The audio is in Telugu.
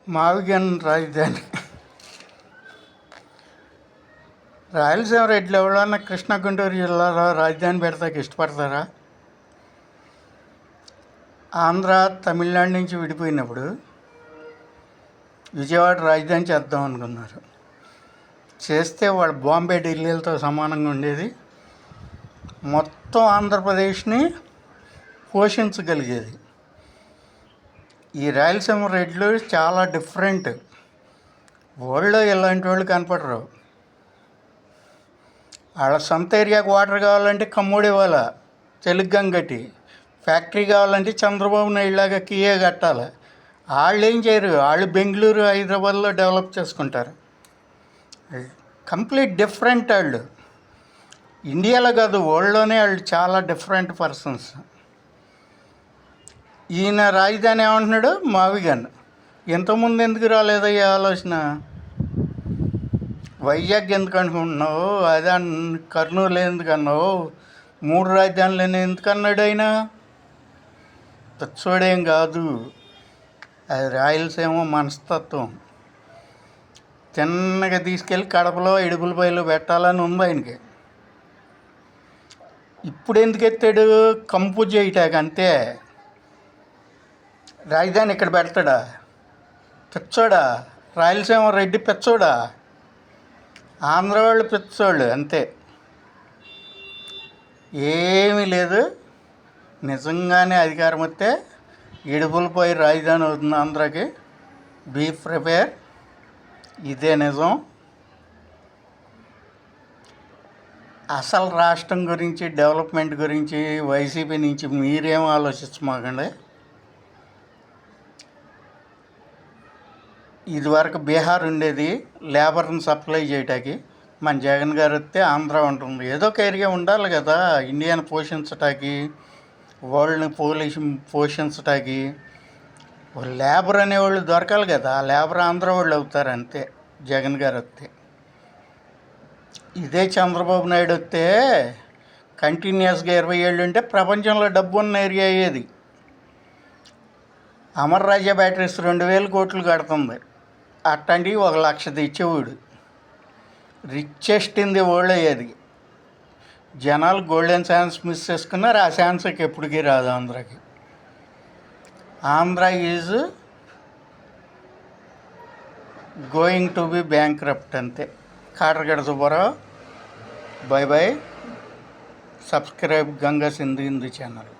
మావిగన్ రాజధాని రాయలసీమ రెడ్లు ఎవరన్నా కృష్ణా గుంటూరు జిల్లాలో రాజధాని పెడతాకి ఇష్టపడతారా? ఆంధ్ర తమిళనాడు నుంచి విడిపోయినప్పుడు విజయవాడ రాజధాని చేద్దాం అనుకున్నారు. చేస్తే వాళ్ళు బాంబే ఢిల్లీలతో సమానంగా ఉండేది. మొత్తం ఆంధ్రప్రదేశ్ని పోషించగలిగేది. ఈ రాయలసీమ రెడ్లు చాలా డిఫరెంట్. వరల్డ్లో ఇలాంటి వాళ్ళు కనపడరు. వాళ్ళ సొంత ఏరియాకు వాటర్ కావాలంటే కమ్మోడి వాళ్ళ తెలుగు కట్టి, ఫ్యాక్టరీ కావాలంటే చంద్రబాబు నాయుడు లాగా కియే కట్టాలి. వాళ్ళు ఏం చేయరు. వాళ్ళు బెంగళూరు, హైదరాబాద్లో డెవలప్ చేసుకుంటారు. Complete different. వాళ్ళు ఇండియాలో కాదు, వరల్డ్లోనే వాళ్ళు చాలా డిఫరెంట్ పర్సన్స్. ఈయన రాజధాని ఏమంటున్నాడు? మావిగన్. ఇంతకుముందు ఎందుకు రాలేదయ్యా ఆలోచన? వైజాగ్ ఎందుకు అనుకుంటున్నావు? అదే కర్నూలు ఎందుకు అన్నావు? 3 రాజధానులని ఎందుకు అన్నాడు ఆయన? తెచ్చోడేం కాదు, అది రాయలసీమ మనస్తత్వం. తిన్నగా తీసుకెళ్ళి కడపలో ఇడుపులపైలో పెట్టాలని ఉంది ఆయనకి. ఇప్పుడు ఎందుకు ఎత్తాడు? కంపు చేయటాక అంతే. రాజధాని ఇక్కడ పెడతాడా? పిచ్చోడా? రాయలసీమ రెడ్డి పిచ్చోడా? ఆంధ్ర వాళ్ళు పిచ్చోళ్ళు అంతే. ఏమీ లేదు. నిజంగానే అధికారం వస్తే ఇడుపులపై రాజధాని అవుతుంది ఆంధ్రాకి. Be prepare. ఇదే నిజం. అసలు రాష్ట్రం గురించి, డెవలప్మెంట్ గురించి వైసీపీ నుంచి మీరేం ఆలోచించమాకండి. ఇదివరకు బీహార్ ఉండేది లేబర్ని సప్లై చేయటానికి. మన జగన్ గారు వస్తే ఆంధ్ర ఉంటుంది. ఏదో ఒక ఏరియా ఉండాలి కదా ఇండియాని పోషించటానికి, వరల్డ్ని పోషించటానికి. లేబర్ అనేవాళ్ళు దొరకాలి కదా. ఆ లేబర్ ఆంధ్ర వాళ్ళు అవుతారు అంతే జగన్ గారు వస్తే. ఇదే చంద్రబాబు నాయుడు వస్తే కంటిన్యూస్గా 20 ఏళ్ళు ఉంటే ప్రపంచంలో డబ్బు ఉన్న ఏరియా అయ్యేది. అమర్ రాజా బ్యాటరీస్ 2000 కోట్లు కడుతుంది. అట్లాంటివి 1 లక్ష తెచ్చేవాడు. రిచెస్ట్ ఇన్ ది వరల్డ్ అయ్యేది. జనాలు గోల్డెన్ ఛాన్స్ మిస్ చేసుకున్నారు. ఆ ఛాన్స్కి ఎప్పటికీ రాదు ఆంధ్రాకి. Andhra is going to be bankrupt అంతే. Kataragadda Subbarao. Bye bye. Subscribe Ganga Sindhu Hindu channel.